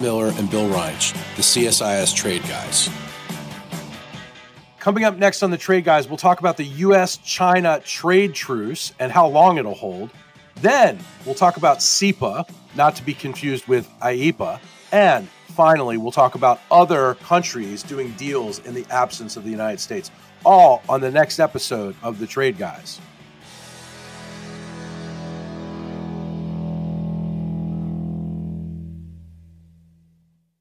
Miller and Bill Reinsch, the CSIS Trade Guys. Coming up next on the Trade Guys, we'll talk about the U.S.-China trade truce and how long it'll hold. Then we'll talk about CEPA, not to be confused with IEPA. And finally, we'll talk about other countries doing deals in the absence of the United States, all on the next episode of the Trade Guys.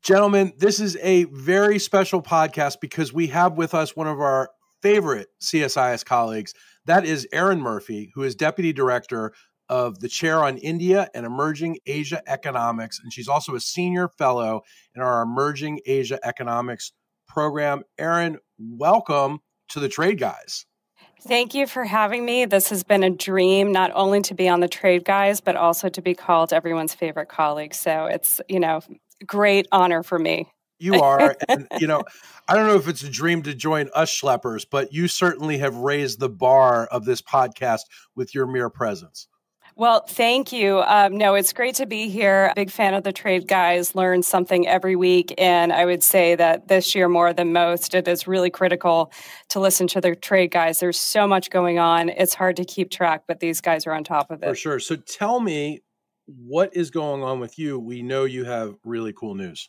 Gentlemen, this is a very special podcast because we have with us one of our favorite CSIS colleagues. That is Erin Murphy, who is Deputy Director of the Chair on India and Emerging Asia Economics. And she's also a Senior Fellow in our Emerging Asia Economics program. Erin, welcome to the Trade Guys. Thank you for having me. This has been a dream, not only to be on the Trade Guys, but also to be called everyone's favorite colleague. So it's, great honor for me. You are. And, I don't know if it's a dream to join us schleppers, but you certainly have raised the bar of this podcast with your mere presence. Well, thank you. No, it's great to be here. Big fan of the Trade Guys, learn something every week. And I would say that this year, more than most, it is really critical to listen to the Trade Guys. There's so much going on. It's hard to keep track, but these guys are on top of it. For sure. So tell me, what is going on with you? We know you have really cool news.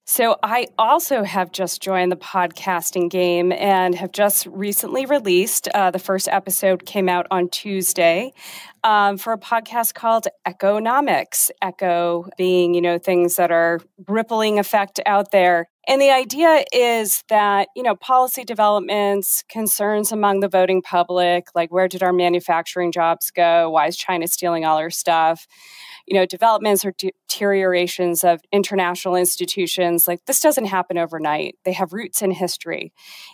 So I also have just joined the podcasting game and have just recently released, the first episode came out on Tuesday, for a podcast called Economics. Echo being, things that are rippling effect out there. And the idea is that, policy developments, concerns among the voting public, like where did our manufacturing jobs go? Why is China stealing all our stuff? Developments or deteriorations of international institutions, like this doesn't happen overnight. They have roots in history.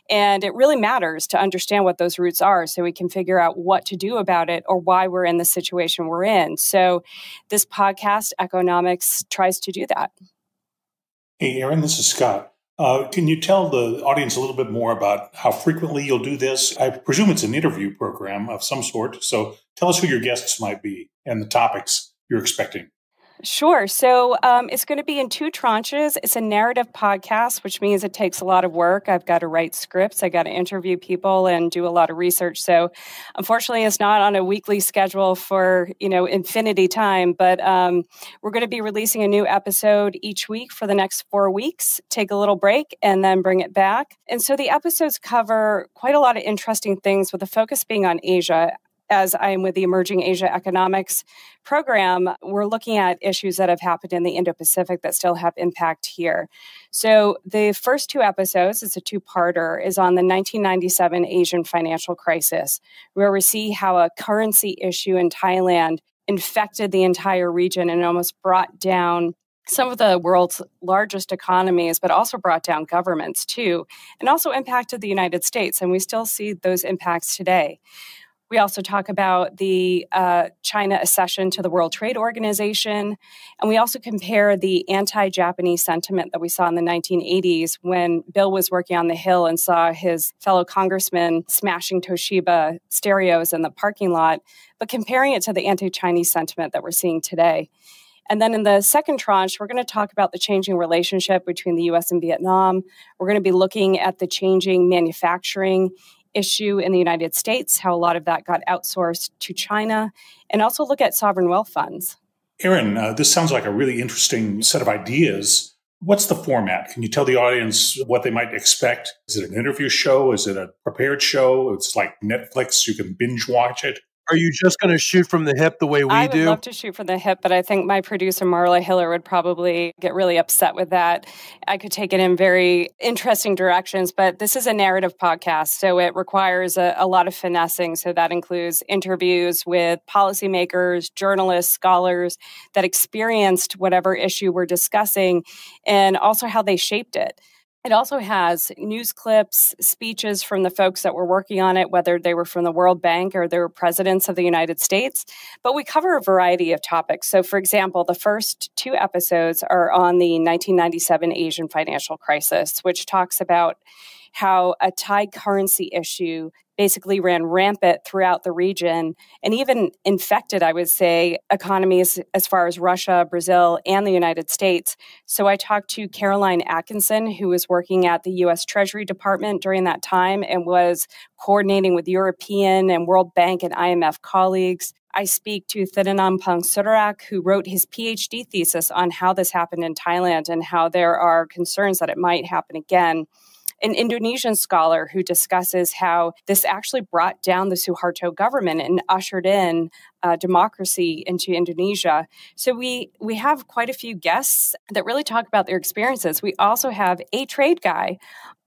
And it really matters to understand what those roots are so we can figure out what to do about it or why we're in the situation we're in. So this podcast, Economics, tries to do that. Hey, Erin, this is Scott. Can you tell the audience a little bit more about how frequently you'll do this? I presume it's an interview program of some sort. So tell us who your guests might be and the topics you're expecting. Sure. So it's going to be in two tranches. It's a narrative podcast, which means it takes a lot of work. I've got to write scripts. I got to interview people and do a lot of research. So unfortunately, it's not on a weekly schedule for, infinity time, but we're going to be releasing a new episode each week for the next 4 weeks, take a little break and then bring it back. And so the episodes cover quite a lot of interesting things with the focus being on Asia. As I am with the Emerging Asia Economics program, we're looking at issues that have happened in the Indo-Pacific that still have impact here. So the first two episodes, it's a two-parter, is on the 1997 Asian financial crisis, where we see how a currency issue in Thailand infected the entire region and almost brought down some of the world's largest economies, but also brought down governments too, and also impacted the United States. And we still see those impacts today. We also talk about the China accession to the World Trade Organization. And we also compare the anti-Japanese sentiment that we saw in the 1980s when Bill was working on the Hill and saw his fellow congressmen smashing Toshiba stereos in the parking lot, but comparing it to the anti-Chinese sentiment that we're seeing today. And then in the second tranche, we're going to talk about the changing relationship between the U.S. and Vietnam. We're going to be looking at the changing manufacturing issue in the United States, how a lot of that got outsourced to China, and also look at sovereign wealth funds. Erin, this sounds like a really interesting set of ideas. What's the format? Can you tell the audience what they might expect? Is it an interview show? Is it a prepared show? It's like Netflix, you can binge watch it. Are you just going to shoot from the hip the way we do? I would love to shoot from the hip, but I think my producer, Marla Hiller, would probably get really upset with that. I could take it in very interesting directions, but this is a narrative podcast, so it requires a lot of finessing. So that includes interviews with policymakers, journalists, scholars that experienced whatever issue we're discussing, and also how they shaped it. It also has news clips, speeches from the folks that were working on it, whether they were from the World Bank or they were presidents of the United States. But we cover a variety of topics. So, for example, the first two episodes are on the 1997 Asian financial crisis, which talks about how a Thai currency issue basically ran rampant throughout the region and even infected, I would say, economies as far as Russia, Brazil, and the United States. So I talked to Caroline Atkinson, who was working at the U.S. Treasury Department during that time and was coordinating with European and World Bank and IMF colleagues. I speak to Thiranan Sudarak, who wrote his PhD thesis on how this happened in Thailand and how there are concerns that it might happen again. An Indonesian scholar who discusses how this actually brought down the Suharto government and ushered in democracy into Indonesia. So we have quite a few guests that really talk about their experiences. We also have a trade guy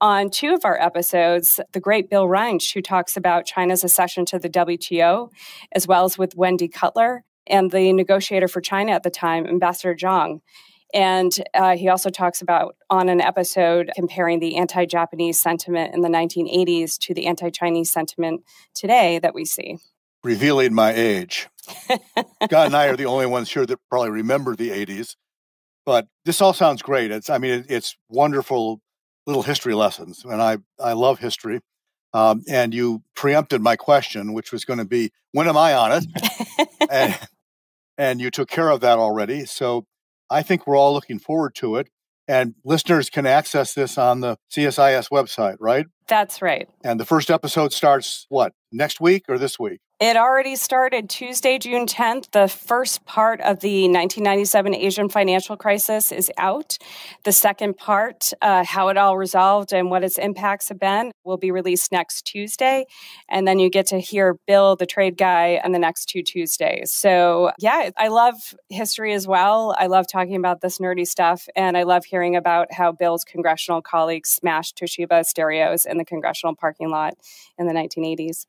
on 2 of our episodes, the great Bill Reinsch, who talks about China's accession to the WTO, as well as with Wendy Cutler and the negotiator for China at the time, Ambassador Zhang. And he also talks about, on an episode, comparing the anti-Japanese sentiment in the 1980s to the anti-Chinese sentiment today that we see. Revealing my age. Scott and I are the only ones here that probably remember the 80s. But this all sounds great. It's wonderful little history lessons. And I love history. And you preempted my question, which was going to be, when am I on it? and you took care of that already. So I think we're all looking forward to it. And listeners can access this on the CSIS website, right? That's right. And the first episode starts, what, next week or this week? It already started Tuesday, June 10th. The first part of the 1997 Asian financial crisis is out. The second part, how it all resolved and what its impacts have been, will be released next Tuesday. And then you get to hear Bill, the trade guy, on the next 2 Tuesdays. So yeah, I love history as well. I love talking about this nerdy stuff. And I love hearing about how Bill's congressional colleagues smashed Toshiba stereos in the congressional parking lot in the 1980s.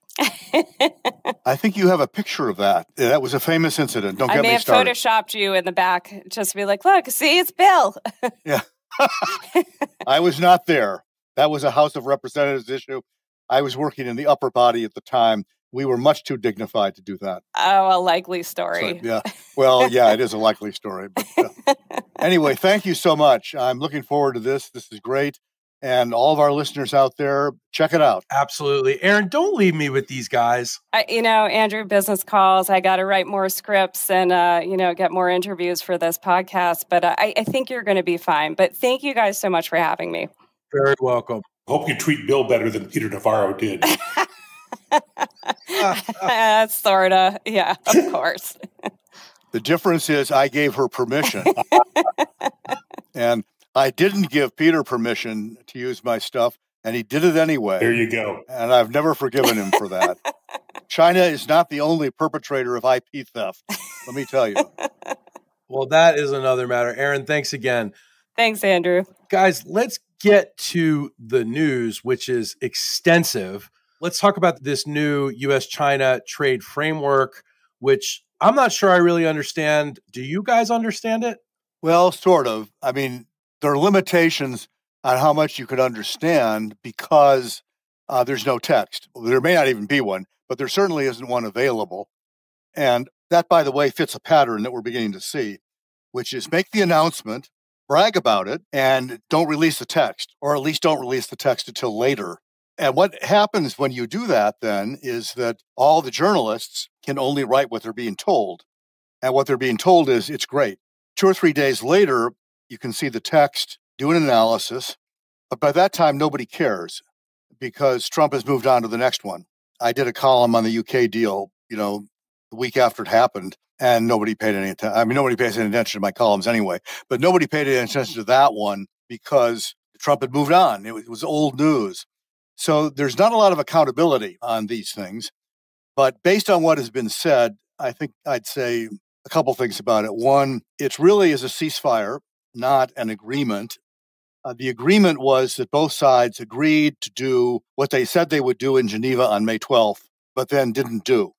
I think you have a picture of that. That was a famous incident. Don't get me started. I may have photoshopped you in the back just to be like, look, see, it's Bill. Yeah. I was not there. That was a House of Representatives issue. I was working in the upper body at the time. We were much too dignified to do that. Oh, a likely story. So, yeah. Well, yeah, it is a likely story. But anyway, thank you so much. I'm looking forward to this. This is great. And all of our listeners out there, check it out. Absolutely. Aaron, don't leave me with these guys. Andrew, business calls. I got to write more scripts and, get more interviews for this podcast. But I think you're going to be fine. But thank you guys so much for having me. Very welcome. Hope you treat Bill better than Peter Navarro did. Sort of. Yeah, of course. The difference is I gave her permission. And I didn't give Peter permission to use my stuff, and he did it anyway. There you go. And I've never forgiven him for that. China is not the only perpetrator of IP theft, let me tell you. Well, that is another matter. Aaron, thanks again. Thanks, Andrew. Guys, let's get to the news, which is extensive. Let's talk about this new U.S.-China trade framework, which I'm not sure I really understand. Do you guys understand it? Well, sort of. I mean, there are limitations on how much you could understand because there's no text. There may not even be one, but there certainly isn't one available. And that, by the way, fits a pattern that we're beginning to see, which is make the announcement, brag about it, and don't release the text, or at least don't release the text until later. And what happens when you do that then is that all the journalists can only write what they're being told. And what they're being told is it's great. 2 or 3 days later, you can see the text, do an analysis, but by that time, nobody cares because Trump has moved on to the next one. I did a column on the UK deal, the week after it happened, and nobody paid any attention. I mean, nobody pays any attention to my columns anyway, but nobody paid any attention to that one because Trump had moved on. It was old news. So there's not a lot of accountability on these things, but based on what has been said, I think I'd say a couple things about it. One, it really is a ceasefire, not an agreement. The agreement was that both sides agreed to do what they said they would do in Geneva on May 12th, but then didn't do.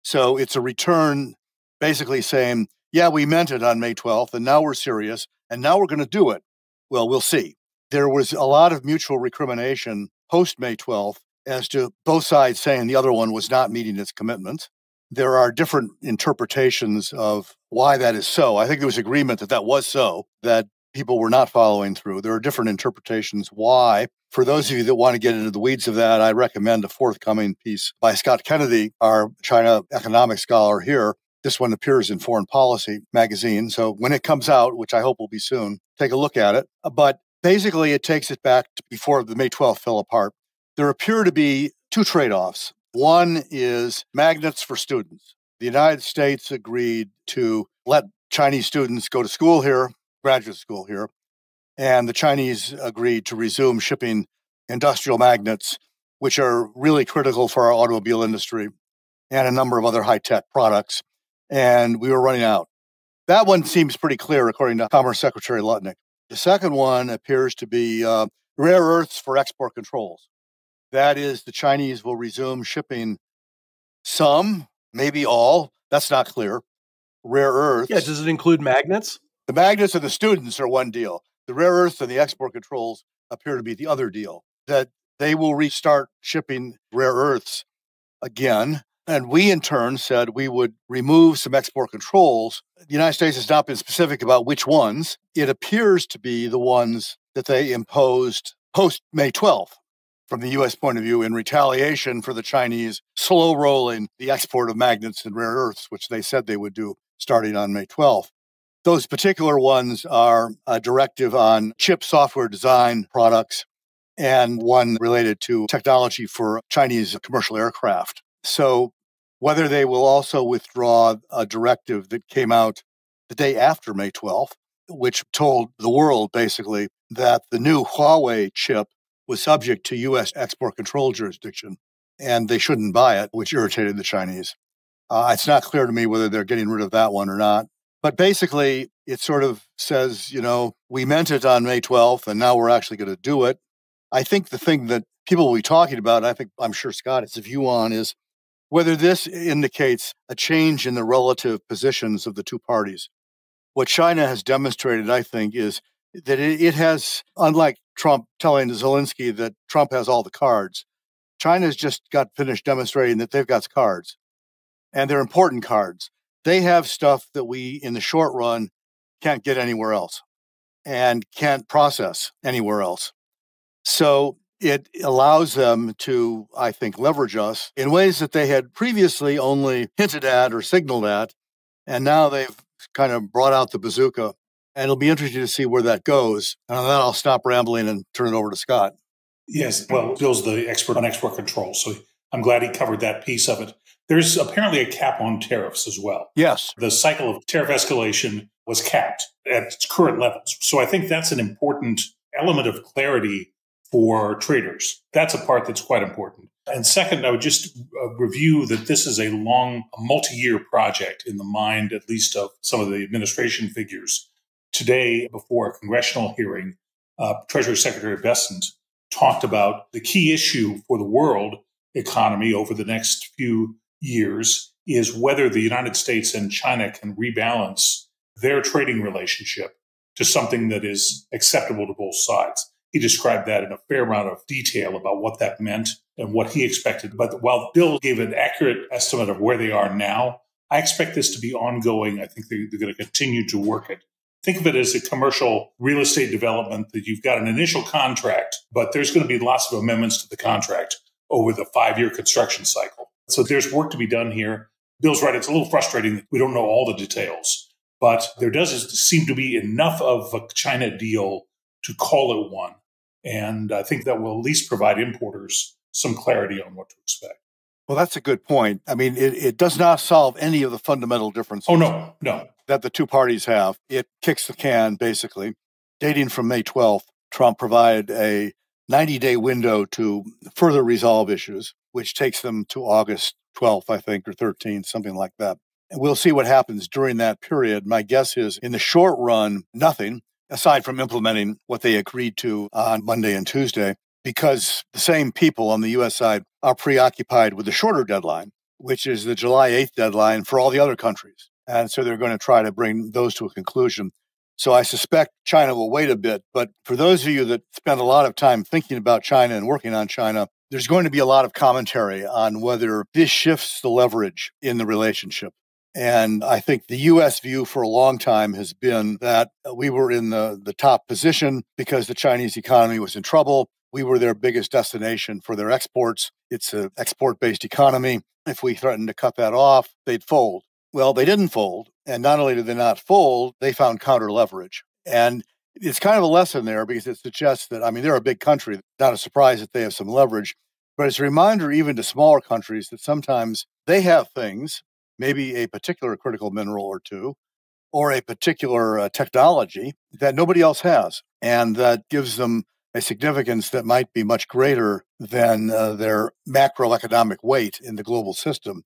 So it's a return basically saying, yeah, we meant it on May 12th, and now we're serious, and now we're going to do it. Well, we'll see. There was a lot of mutual recrimination post-May 12th as to both sides saying the other one was not meeting its commitments. There are different interpretations of why that is so. I think there was agreement that that was so, that people were not following through. There are different interpretations why. For those of you that want to get into the weeds of that, I recommend a forthcoming piece by Scott Kennedy, our China economic scholar here. This one appears in Foreign Policy magazine. So when it comes out, which I hope will be soon, take a look at it. But basically, it takes it back to before the May 12th fell apart. There appear to be two trade-offs. One is magnets for students. The United States agreed to let Chinese students go to school here, graduate school here, and the Chinese agreed to resume shipping industrial magnets, which are really critical for our automobile industry and a number of other high-tech products. And we were running out. That one seems pretty clear, according to Commerce Secretary Lutnick. The second one appears to be rare earths for export controls. That is, the Chinese will resume shipping some, maybe all, that's not clear, rare earths. Yeah, does it include magnets? The magnets and the students are one deal. The rare earths and the export controls appear to be the other deal, that they will restart shipping rare earths again. And we, in turn, said we would remove some export controls. The United States has not been specific about which ones. It appears to be the ones that they imposed post-May 12th, from the U.S. point of view, in retaliation for the Chinese slow-rolling the export of magnets and rare earths, which they said they would do starting on May 12th. Those particular ones are a directive on chip software design products and one related to technology for Chinese commercial aircraft. So whether they will also withdraw a directive that came out the day after May 12th, which told the world basically that the new Huawei chip was subject to U.S. export control jurisdiction and they shouldn't buy it, which irritated the Chinese. It's not clear to me whether they're getting rid of that one or not. But basically, it sort of says, we meant it on May 12th, and now we're actually going to do it. I think the thing that people will be talking about, I'm sure Scott has a view on, is whether this indicates a change in the relative positions of the two parties. What China has demonstrated, I think, is that it has, unlike Trump telling Zelensky that Trump has all the cards, China's just got finished demonstrating that they've got cards, and they're important cards. They have stuff that we, in the short run, can't get anywhere else and can't process anywhere else. So it allows them to, I think, leverage us in ways that they had previously only hinted at or signaled at, and now they've kind of brought out the bazooka. And it'll be interesting to see where that goes. And on that, I'll stop rambling and turn it over to Scott. Yes, well, Bill's the expert on export control, so I'm glad he covered that piece of it. There's apparently a cap on tariffs as well. Yes. The cycle of tariff escalation was capped at its current levels. So I think that's an important element of clarity for traders. That's a part that's quite important. And second, I would just review that this is a multi-year project in the mind, at least of some of the administration figures. Today, before a congressional hearing, Treasury Secretary Bessent talked about the key issue for the world economy over the next few years is whether the United States and China can rebalance their trading relationship to something that is acceptable to both sides. He described that in a fair amount of detail about what that meant and what he expected. But while Bill gave an accurate estimate of where they are now, I expect this to be ongoing. I think they're going to continue to work it. Think of it as a commercial real estate development that you've got an initial contract, but there's going to be lots of amendments to the contract over the 5-year construction cycle. So there's work to be done here. Bill's right. It's a little frustrating that we don't know all the details, but there does seem to be enough of a China deal to call it one. And I think that will at least provide importers some clarity on what to expect. Well, that's a good point. I mean, it does not solve any of the fundamental differences. Oh, no. That the two parties have. It kicks the can, basically. Dating from May 12th, Trump provided a 90-day window to further resolve issues, which takes them to August 12th, I think, or 13th, something like that. And we'll see what happens during that period. My guess is, in the short run, nothing, aside from implementing what they agreed to on Monday and Tuesday, because the same people on the U.S. side are preoccupied with the shorter deadline, which is the July 8th deadline for all the other countries. And so they're going to try to bring those to a conclusion. So I suspect China will wait a bit. But for those of you that spend a lot of time thinking about China and working on China, there's going to be a lot of commentary on whether this shifts the leverage in the relationship. And I think the U.S. view for a long time has been that we were in the top position because the Chinese economy was in trouble. We were their biggest destination for their exports. It's an export-based economy. If we threatened to cut that off, they'd fold. Well, they didn't fold. And not only did they not fold, they found counter leverage. And it's kind of a lesson there because it suggests that, I mean, they're a big country. Not a surprise that they have some leverage. But it's a reminder even to smaller countries that sometimes they have things, maybe a particular critical mineral or two, or a particular technology that nobody else has. And that gives them a significance that might be much greater than their macroeconomic weight in the global system.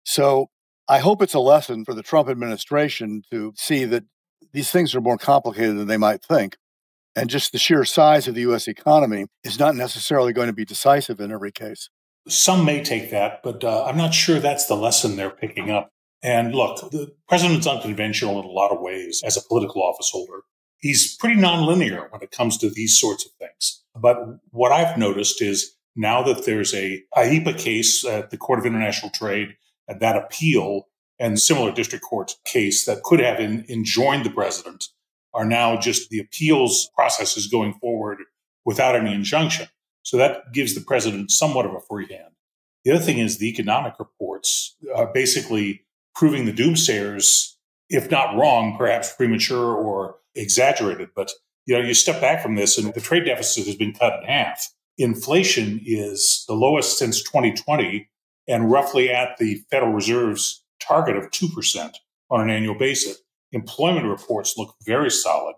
So I hope it's a lesson for the Trump administration to see that these things are more complicated than they might think. And just the sheer size of the U.S. economy is not necessarily going to be decisive in every case. Some may take that, but I'm not sure that's the lesson they're picking up. And look, the president's unconventional in a lot of ways as a political office holder. He's pretty nonlinear when it comes to these sorts of things. But what I've noticed is now that there's a IEPA case at the Court of International Trade, and that appeal and similar district court case that could have enjoined the president are now just the appeals process is going forward without any injunction. So that gives the president somewhat of a free hand. The other thing is the economic reports are basically proving the doomsayers, if not wrong, perhaps premature or exaggerated. But, you step back from this and the trade deficit has been cut in half. Inflation is the lowest since 2020 and roughly at the Federal Reserve's target of 2% on an annual basis. Employment reports look very solid.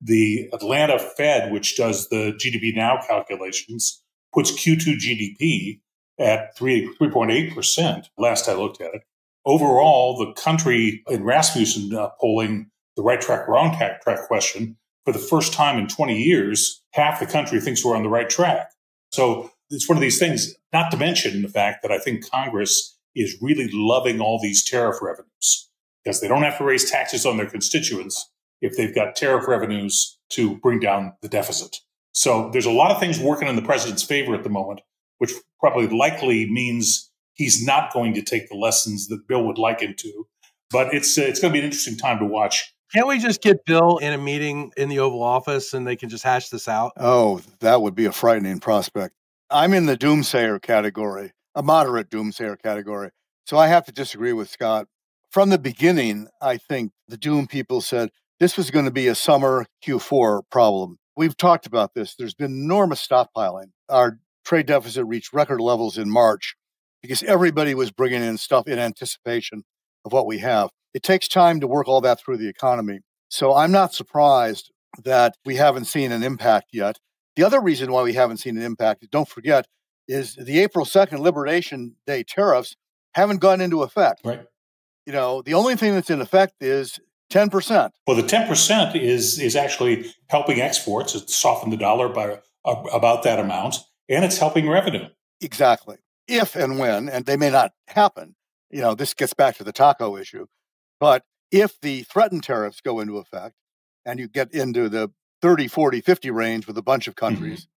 The Atlanta Fed, which does the GDP Now calculations, puts Q2 GDP at 3.8%, last I looked at it. Overall, the country in Rasmussen polling, the right track, wrong track question, for the first time in 20 years, half the country thinks we're on the right track. So it's one of these things, not to mention the fact that I think Congress is really loving all these tariff revenues because they don't have to raise taxes on their constituents if they've got tariff revenues to bring down the deficit. So there's a lot of things working in the president's favor at the moment, which probably likely means he's not going to take the lessons that Bill would like him to. But it's going to be an interesting time to watch. Can't we just get Bill in a meeting in the Oval Office and they can just hash this out? Oh, that would be a frightening prospect. I'm in the doomsayer category, a moderate doomsayer category. So I have to disagree with Scott. From the beginning, I think the doom people said this was going to be a summer Q4 problem. We've talked about this. There's been enormous stockpiling. Our trade deficit reached record levels in March because everybody was bringing in stuff in anticipation of what we have. It takes time to work all that through the economy. So I'm not surprised that we haven't seen an impact yet. The other reason why we haven't seen an impact, don't forget, is the April 2nd Liberation Day tariffs haven't gone into effect. Right. The only thing that's in effect is 10%. Well, the 10% is actually helping exports. It's softened the dollar by about that amount, and it's helping revenue. Exactly. If and when, and they may not happen, this gets back to the taco issue, but if the threatened tariffs go into effect and you get into the 30, 40, 50 range with a bunch of countries,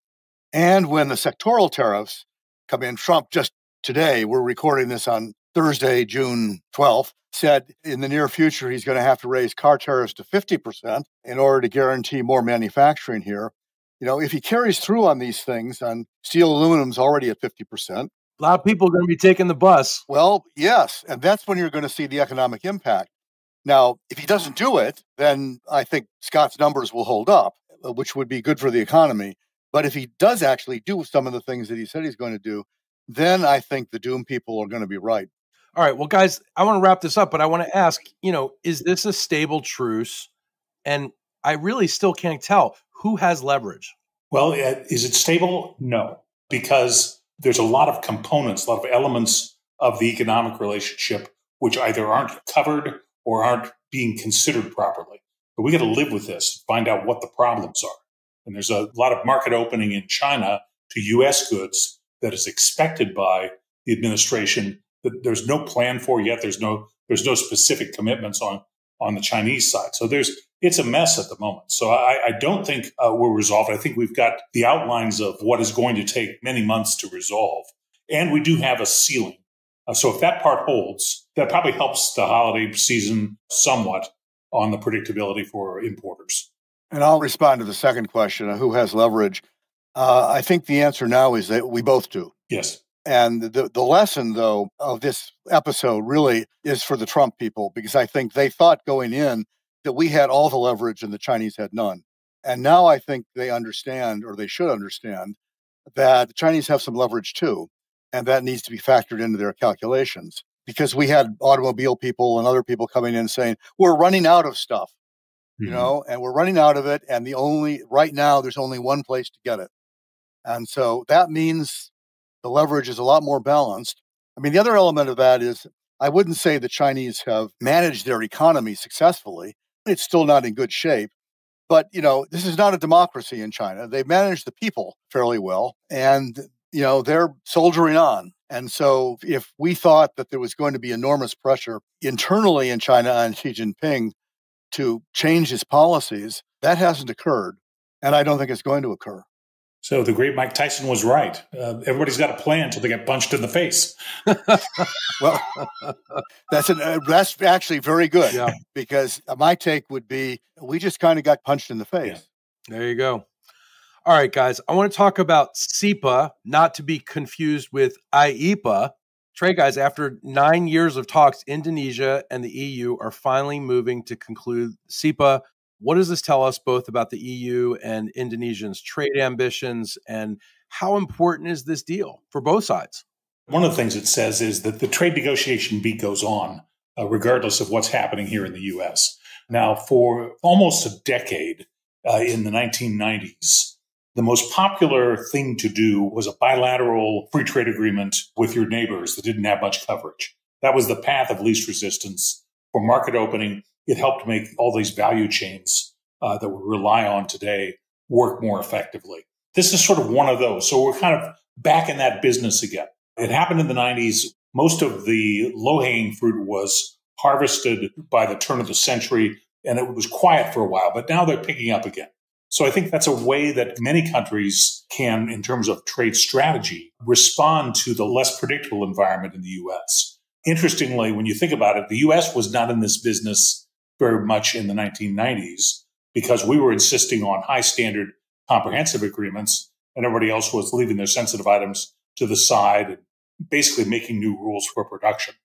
and when the sectoral tariffs come in, Trump just today, we're recording this on Thursday, June 12th, said in the near future he's going to have to raise car tariffs to 50% in order to guarantee more manufacturing here. If he carries through on these things, on steel, aluminum's already at 50%. A lot of people are going to be taking the bus. Well, yes, and that's when you're going to see the economic impact. Now, if he doesn't do it, then I think Scott's numbers will hold up, which would be good for the economy. But if he does actually do some of the things that he said he's going to do, then I think the doom people are going to be right. All right. Well, guys, I want to wrap this up, but I want to ask, is this a stable truce? And I really still can't tell who has leverage. Well, is it stable? No, because there's a lot of components, a lot of elements of the economic relationship which either aren't covered or aren't being considered properly. But we got to live with this, find out what the problems are. And there's a lot of market opening in China to U.S. goods that is expected by the administration that there's no plan for yet. There's no specific commitments on the Chinese side. So it's a mess at the moment. So I don't think we're resolved. I think we've got the outlines of what is going to take many months to resolve. And we do have a ceiling. So if that part holds, that probably helps the holiday season somewhat on the predictability for importers. And I'll respond to the second question, who has leverage? I think the answer now is that we both do. Yes. And the lesson, though, of this episode really is for the Trump people, because I think they thought going in that we had all the leverage and the Chinese had none. And now I think they understand, or they should understand, that the Chinese have some leverage too. And that needs to be factored into their calculations, because we had automobile people and other people coming in saying, we're running out of stuff, you know, and we're running out of it. And right now, there's only one place to get it. And so that means the leverage is a lot more balanced. I mean, the other element of that is I wouldn't say the Chinese have managed their economy successfully. It's still not in good shape. But, you know, this is not a democracy in China. They've managed the people fairly well. And, you know, they're soldiering on. And so if we thought that there was going to be enormous pressure internally in China on Xi Jinping to change his policies, that hasn't occurred. And I don't think it's going to occur. So the great Mike Tyson was right. Everybody's got a plan until they get punched in the face. Well, that's actually very good, because my take would be we just kind of got punched in the face. Yeah. There you go. All right, guys, I want to talk about CEPA, not to be confused with IEPA. Trey, guys, after 9 years of talks, Indonesia and the EU are finally moving to conclude CEPA. What does this tell us both about the EU and Indonesia's trade ambitions, and how important is this deal for both sides? One of the things it says is that the trade negotiation beat goes on, regardless of what's happening here in the U.S. Now, for almost a decade in the 1990s, the most popular thing to do was a bilateral free trade agreement with your neighbors that didn't have much coverage. That was the path of least resistance for market opening. It helped make all these value chains that we rely on today work more effectively. This is sort of one of those. So we're kind of back in that business again. It happened in the 90s. Most of the low-hanging fruit was harvested by the turn of the century, and it was quiet for a while, but now they're picking up again. So I think that's a way that many countries can, in terms of trade strategy, respond to the less predictable environment in the U.S. Interestingly, when you think about it, the U.S. was not in this business very much in the 1990s because we were insisting on high standard comprehensive agreements, and everybody else was leaving their sensitive items to the side and basically making new rules for production.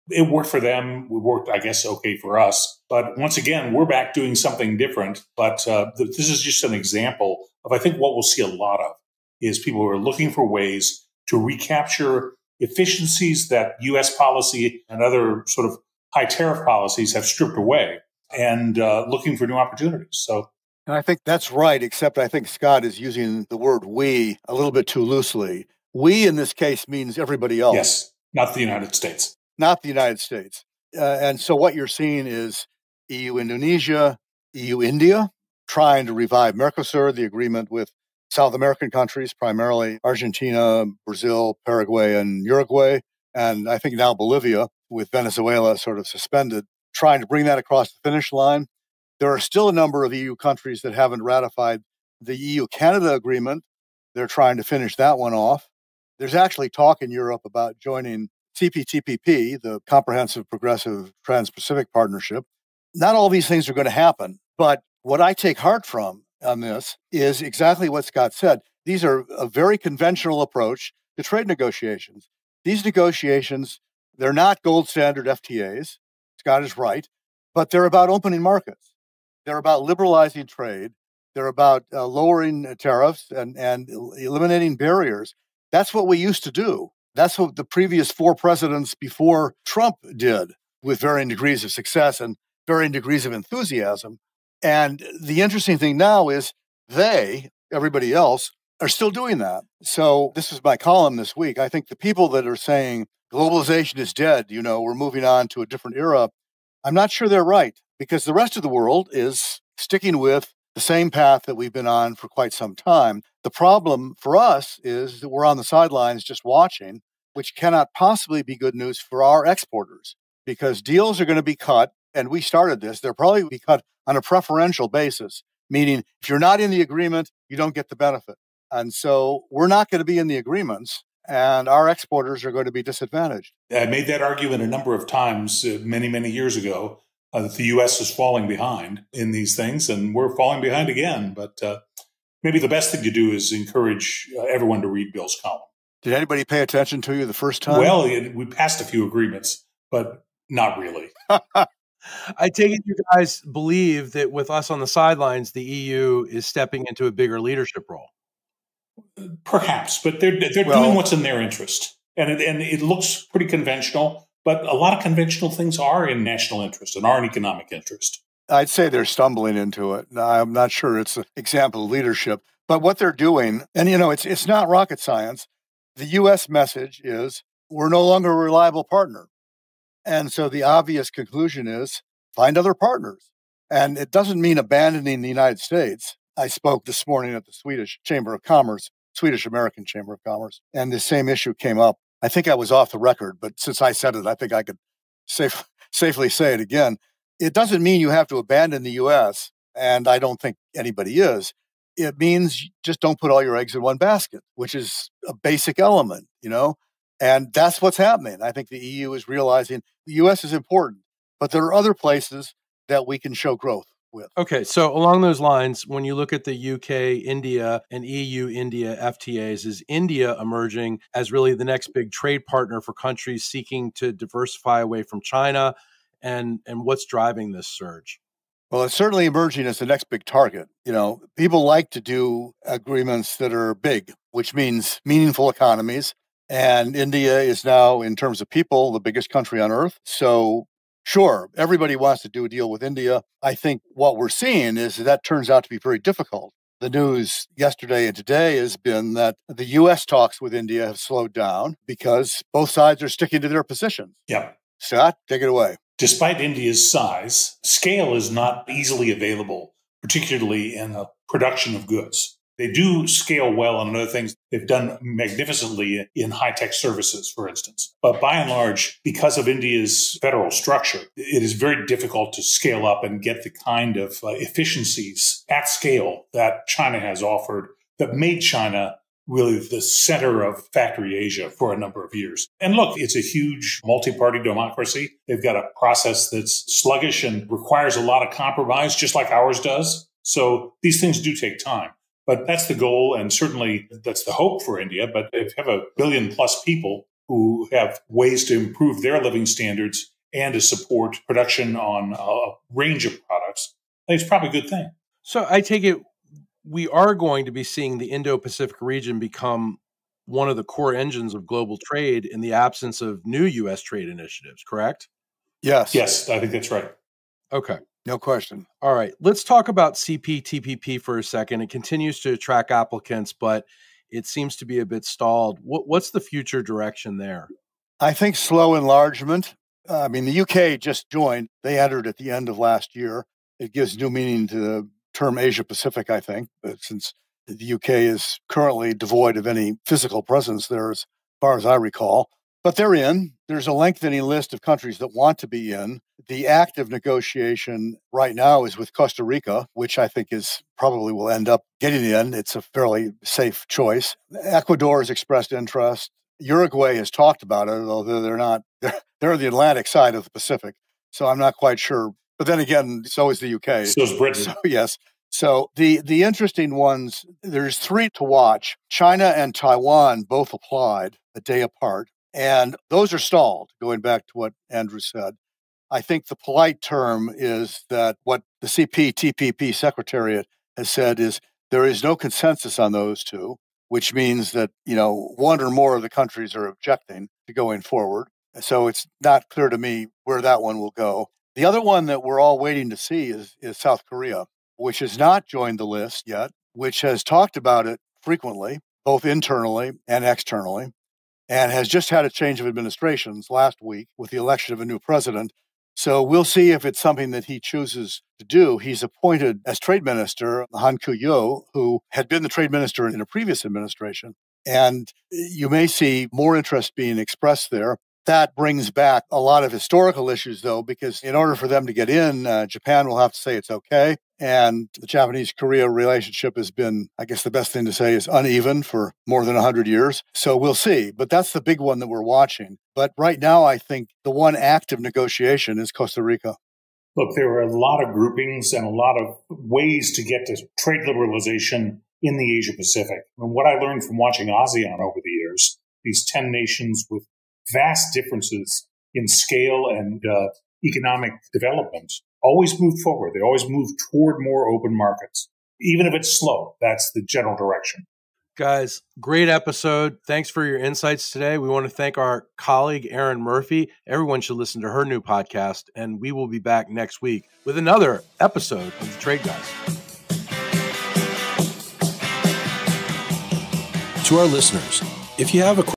It worked for them. It worked, I guess, okay for us. But once again, we're back doing something different. But this is just an example of, I think, what we'll see a lot of is people who are looking for ways to recapture efficiencies that U.S. policy and other sort of high tariff policies have stripped away, and looking for new opportunities. So, and I think that's right, except I think Scott is using the word we a little bit too loosely. We in this case means everybody else. Yes, not the United States. Not the United States. And so what you're seeing is EU-Indonesia, EU-India, trying to revive Mercosur, the agreement with South American countries, primarily Argentina, Brazil, Paraguay, and Uruguay, and I think now Bolivia, with Venezuela sort of suspended, trying to bring that across the finish line. There are still a number of EU countries that haven't ratified the EU-Canada agreement. They're trying to finish that one off. There's actually talk in Europe about joining CPTPP, the Comprehensive Progressive Trans-Pacific Partnership. Not all these things are going to happen, but what I take heart from on this is exactly what Scott said. These are a very conventional approach to trade negotiations. These negotiations, they're not gold standard FTAs. Scott is right, but they're about opening markets. They're about liberalizing trade. They're about lowering tariffs and eliminating barriers. That's what we used to do. That's what the previous 4 presidents before Trump did, with varying degrees of success and varying degrees of enthusiasm. And the interesting thing now is everybody else, are still doing that. So this is my column this week. I think the people that are saying globalization is dead, we're moving on to a different era, I'm not sure they're right, because the rest of the world is sticking with the same path that we've been on for quite some time. The problem for us is that we're on the sidelines just watching, which cannot possibly be good news for our exporters, because deals are going to be cut, and we started this, they'll probably be cut on a preferential basis, meaning if you're not in the agreement, you don't get the benefit. And so we're not going to be in the agreements. and our exporters are going to be disadvantaged. I made that argument a number of times many, many years ago that the U.S. is falling behind in these things, and we're falling behind again. But maybe the best thing to do is encourage everyone to read Bill's column. Did anybody pay attention to you the first time? Well, we passed a few agreements, but not really. I take it you guys believe that with us on the sidelines, the EU is stepping into a bigger leadership role. Perhaps, but they're doing what's in their interest. And it looks pretty conventional, but a lot of conventional things are in national interest and are in economic interest. I'd say they're stumbling into it. I'm not sure it's an example of leadership, but what they're doing, and it's not rocket science. The U.S. message is we're no longer a reliable partner. And so the obvious conclusion is find other partners. And it doesn't mean abandoning the United States. I spoke this morning at the Swedish Chamber of Commerce, Swedish-American Chamber of Commerce, and the same issue came up. I think I was off the record, but since I said it, I think I could safely say it again. It doesn't mean you have to abandon the U.S., and I don't think anybody is. It means just don't put all your eggs in one basket, which is a basic element, and that's what's happening. I think the EU is realizing the U.S. is important, but there are other places that we can show growth with. Okay, so along those lines, when you look at the UK, India, and EU-India FTAs, is India emerging as really the next big trade partner for countries seeking to diversify away from China? And what's driving this surge? Well, it's certainly emerging as the next big target. People like to do agreements that are big, which means meaningful economies. And India is now, in terms of people, the biggest country on earth. So sure, everybody wants to do a deal with India. I think what we're seeing is that turns out to be very difficult. The news yesterday and today has been that the U.S. talks with India have slowed down because both sides are sticking to their positions. Yeah. Scott, take it away. Despite India's size, scale is not easily available, particularly in the production of goods. They do scale well on other things. They've done magnificently in high-tech services, for instance. But by and large, because of India's federal structure, it is very difficult to scale up and get the kind of efficiencies at scale that China has offered that made China really the center of factory Asia for a number of years. And look, it's a huge multi-party democracy. They've got a process that's sluggish and requires a lot of compromise, just like ours does. So these things do take time. But that's the goal, and certainly that's the hope for India. But if you have 1 billion plus people who have ways to improve their living standards and to support production on a range of products, I think it's probably a good thing. So I take it we are going to be seeing the Indo-Pacific region become one of the core engines of global trade in the absence of new U.S. trade initiatives, correct? Yes. Yes, I think that's right. Okay. No question. All right. Let's talk about CPTPP for a second. It continues to attract applicants, but it seems to be a bit stalled. What's the future direction there? I think slow enlargement. The UK just joined. They entered at the end of last year. It gives new meaning to the term Asia Pacific, I think, since the UK is currently devoid of any physical presence there, as far as I recall. But they're in. There's a lengthening list of countries that want to be in. The active negotiation right now is with Costa Rica, which I think is probably will end up getting in. It's a fairly safe choice. Ecuador has expressed interest. Uruguay has talked about it, although they're not. They're the Atlantic side of the Pacific, so I'm not quite sure. But then again, so is the UK. So is Britain. So, yes. So the interesting ones, there's 3 to watch. China and Taiwan both applied a day apart, and those are stalled, going back to what Andrew said. I think the polite term is that what the CPTPP Secretariat has said is there is no consensus on those 2, which means that, one or more of the countries are objecting to going forward. So it's not clear to me where that one will go. The other one that we're all waiting to see is South Korea, which has not joined the list yet, which has talked about it frequently, both internally and externally, and has just had a change of administrations last week with the election of a new president. So we'll see if it's something that he chooses to do. He's appointed as trade minister Han Koo-yo, who had been the trade minister in a previous administration. And you may see more interest being expressed there. That brings back a lot of historical issues, though, because in order for them to get in, Japan will have to say it's okay. And the Japanese-Korea relationship has been, I guess the best thing to say is uneven for more than 100 years. So we'll see. But that's the big one that we're watching. But right now, I think the one active negotiation is Costa Rica. Look, there are a lot of groupings and a lot of ways to get to trade liberalization in the Asia Pacific. And what I learned from watching ASEAN over the years, these 10 nations with vast differences in scale and economic development, always move forward. They always move toward more open markets. Even if it's slow, that's the general direction. Guys, great episode. Thanks for your insights today. We want to thank our colleague, Erin Murphy. Everyone should listen to her new podcast, and we will be back next week with another episode of The Trade Guys. To our listeners, if you have a